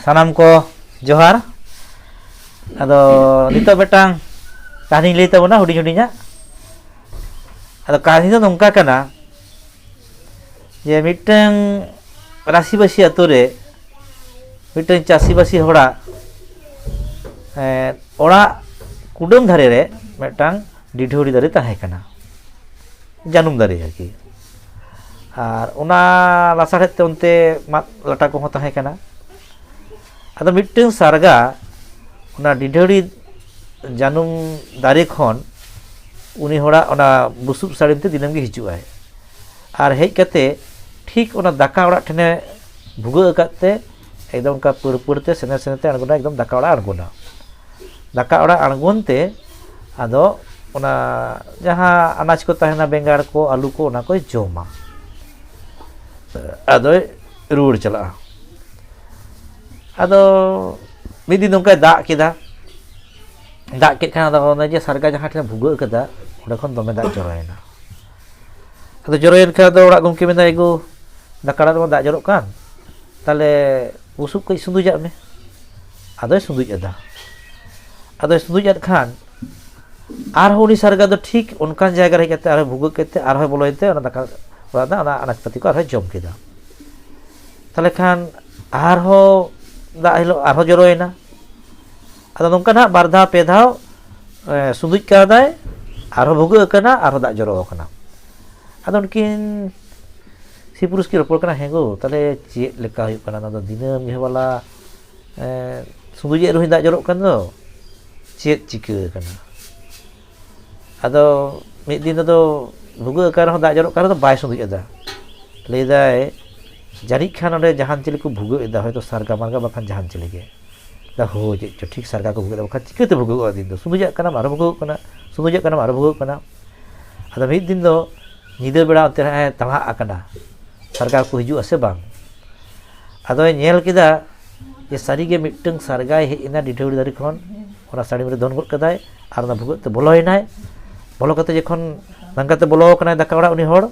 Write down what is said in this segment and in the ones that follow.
Sanam ko johar. Ado nito betang kahani lay tabona huding-hudingnya. Ado kahani do nongka kana. Je mitang rasibasi atore mitang chasibasi hora ora kudum dhare re mitang didhori dare tahe kana. Janum dare arki. Ar ona lasarete onte mat lata ko tahe kana. Ado mitang sarga ona didhori janum dare khon uni hora ona busub sarin te dinam ge hijuu ai. Ar hej kate ठीक ओना दाका ओड़ा ठने भुगा अकाते एकदम का पुरपुरते सेने सेनेते अणगुना एकदम दाका ओड़ा अणगुना दाका ओड़ा अणगुनते आदो ओना जहां अनाज को तहना बेंगार को आलू को ओना को जोमा आदो रूड़ चला आदो मिदी नोंका दाग के खाना दा ओना जे सरगा जहां ठने भुगा अकदा ओडा खन दमे दाग जरायना आदो जरायन खा दो ओड़ा गमके मेना एगो दाका दा दाग जरok kan tale usuk ko sundujat me adoy sunduj ad khan ar honi sarga do ठीक onkan jayga re kate ar bhuguk kate ar hoy boloite ona daka ora da ona anak pati ko ar jom keda tale khan ar ho da hilo ar ho joroyna ado nongka na bar dha pe dha sunduj ka dai ar ho bhuguk kana ar ho da joro kana ado unkin si पुरुष की रपोर कना हेगो तले चे लेका हुई कना ना दिनम ge wala sunduje ruhi dak jorok kan do चे चिके कना ado mid din do bugu kan ho dak jorok kan do bai sunduj ada le dai jari khan ode jahan chili ko bugu eda hoyto sarga marga bakhan jahan chili ge da ho je ठीक sarga ko bugu da bakhan chike te bugu din do sunduje kana mar bugu kana sunduje kana mar bugu kana ado mid din do nyida beda onte tama akana सरकार को हिजू आसे बांग आदो nail किदा जे सारीगे मिटंग सरगाय हेना डिढौड़ी दारी खन ओना साड़ी में दोन गड कदाय आर ना भुगत ते बोलोयनाय बोलो कते जखन नंगाते बोलो कनाय दाका ओड़ा उनी होड़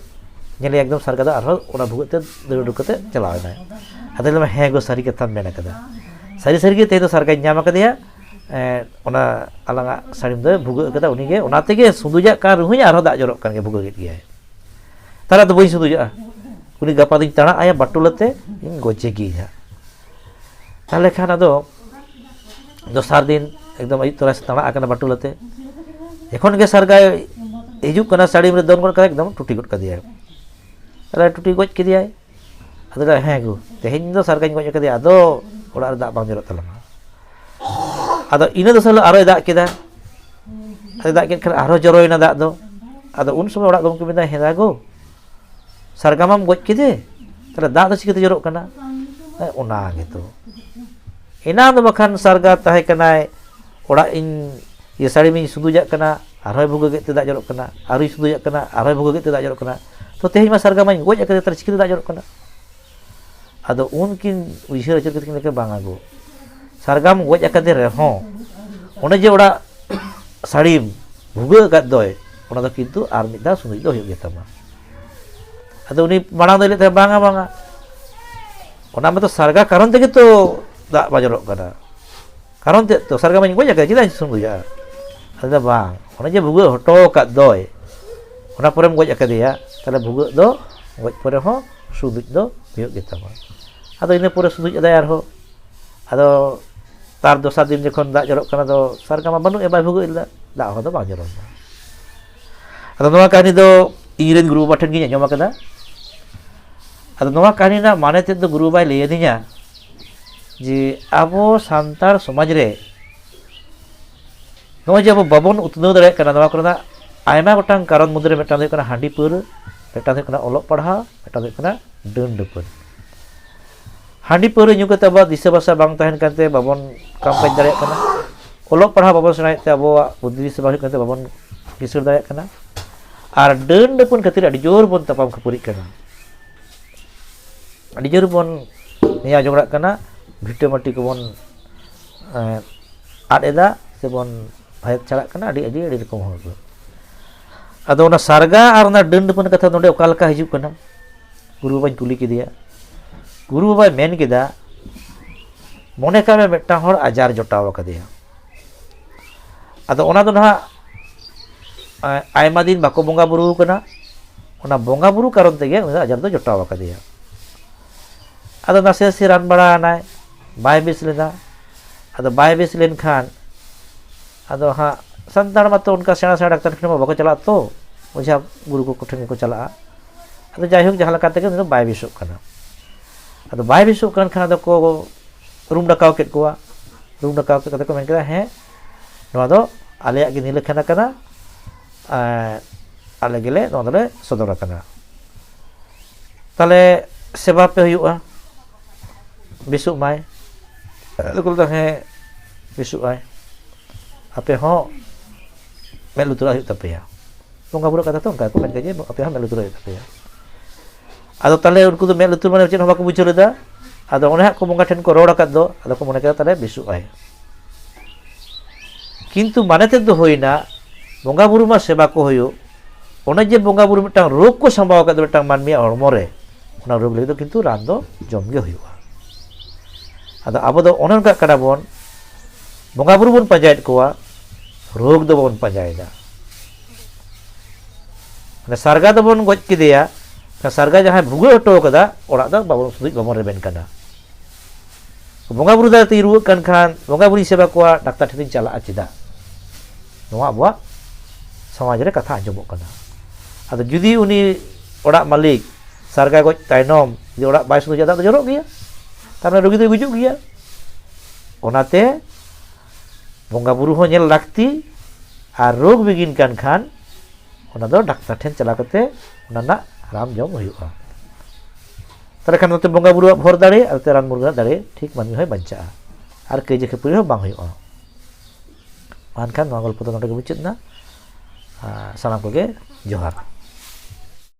नेले एकदम सरगा दा आरो ओना भुगत ते दौड़ कते चलावनाय आदो लमा हेगो सारी कथा मेना कदा सारी सारीगे ते दो सरगाय न्यामा कदिया ओना अलंगा साड़ी में भुगत कदा उनी गे ओना तेगे सुंदुजा का रुहुय आरो दा जरक kan ge भुगत गे तारा तो बई सुंदुजा उनी गपा दिन तड़ा आया बटुलते इन गोचे की है ताले खाना दो दोसार दिन एकदम अयुब तोरा से तड़ा आकना बटुलते एखन के सरगाय हिजुक कना साड़ी में दोन गड एकदम टूटी गड का दिया ताले टूटी गज के दिया अदो हे गो तेहिन दो सरगाय गज के दिया अदो ओड़ा दा बांग जरत तलमा अदो इना दो साल आरो दा केदा अदो दा के आरो जरोयना दा दो अदो उन समय ओड़ा गम के मेदा हेदा गो सरगामाम गज केदे तले दाग दो चिकते जरok kana ona gitu ina do bakhan sarga tahe kanai ora in ye sari min sudujak kana arhoi bhuga ge te dak jorok kana arui sudujak kana arhoi bhuga ge te dak jorok kana to tehi ma sarga main goj akade tar chikite dak jorok kana ado unkin uishar achar ketin leke bang ago sargam goj akade reho one je ora sari bhuga kat doy ona do kintu ar midda sunuj do huyuk getama ado uni marang dele te banga ona ma to sarga karon te gitu dak bajorok kana karon te to sarga main goj akade chida sunduj ya ada bang ona je bugu hoto kat doy ona porem goj akade ya tale bugu do goj pore ho suduj do huyuk getama ado ine pore suduj ada ar ho ado tar dosa din jokhon dak jorok kana do sarga ma banu e bai bugu illa dak ho do bang jorok ado noa kahani do iren guru baten gi nyoma kada ado noa kahani na mane te do guru bai leye dinya je abo santar somaj re noa je abo babon utno dare kana noa korona aima gotang karon mudre metan de kana handi pur metan de kana olok padha metan de kana deun depun handi pur nyu kata ba disa basa bang tahen kante babon kampanye dare kana olok padha babon sunai te abo budhi sebah kante babon kisur dare kana ar deun depun khatir adi jor pon tapam khapuri kana adi jor pon niya jogra kana bhite mati ko bon ad eda se bon bhayat chalak kana adi rokom hor ado ona sarga ar ona deun depun katha nonde okalaka hijuk kana guru babai kuli ke dia guru babai men keda मने का में मिट्टा हर आजार जोटाव कदिया अदो ओना दो ना आयमा दिन बाको बोंगा बुरु कना ओना बोंगा बुरु कारण तेगे उनी आजार दो जोटाव कदिया अदो नासे से रान बड़ा नाय बाय बेस लेना अदो बाय बेस लेन खान अदो हाँ संतान मत उनका सेना सेना डाक्टर ठेन बाको चला तो ओझा गुरु को ठेन को चला अदो जायहोक जहां लका तेगे उनी दो बाय बेसोग कना अदो बाय बेसोग कान खान अदो को रूम डकाव केट कोवा रूम डकाव केट कते को मेन केदा हें नोआ दो आलेयाग गे नीले खाना कना आले गेले नोआ दोले सदर कना ताले सेवा पे हुआ बेसुक माय लोकल दा हें बेसुक आय आपे हो मेल लुतुरा हुई तपेया बोंगा बुरु कथा तो उनका को मेन के जे आपे हो मेल लुतुरा हुई तपेया आदो ताले उनको तो मेल लुतुर माने चेन बाको बुझो लेदा आदो ओने को बोंगा ठेन को रोड आकाद दो आदो को मने केदा ताले बेसुक आय किंतु माने ते दो होइना बोंगा बुरु मा सेवा को होयो ओने जे बोंगा बुरु मिटांग रोग को संभाव आकाद मिटांग मानमी हरमो रे ओना रोग ले दो किंतु रान दो जम गे होयो आदो आबो दो ओने का कड़ा बोन बोंगा बुरु बोन पंजायत कोवा रोग दो बोन पंजायदा माने सारगा दो बोन गज किदेया सारगा जहां भुगो हटो कदा ओड़ा दा बाबो सुदि बाबो रेबेन कना बोंगा बुरु दा ती रुव कान खान बोंगा बुरु सेवा कोवा डाक्टर ठेन चला चेदा नोआ अबवा समाज रे कथा आंजमो कना आदो जुदी उनी ओड़ा मालिक सारगा गज तायनम जे ओड़ा बाय सुदि जादा जरो गया तारने रोगी दो गुजुग गया ओनाते बोंगा बुरु हो नेल लाक्ति आर रोग बिगिन कान खान ओना दो डाक्टर ठेन चला कते ओना ना राम जम हुआ ताले खान नोते बोंगा बुरु भर दाड़े आर ते रान मुरगा दाड़े ठीक मानमी होय बंचा आर कई खेपुरी हो बांग हुआ मानखान नोआ गल्प दो नोडे गे मुचाद ना सानाम कोगे जोहार।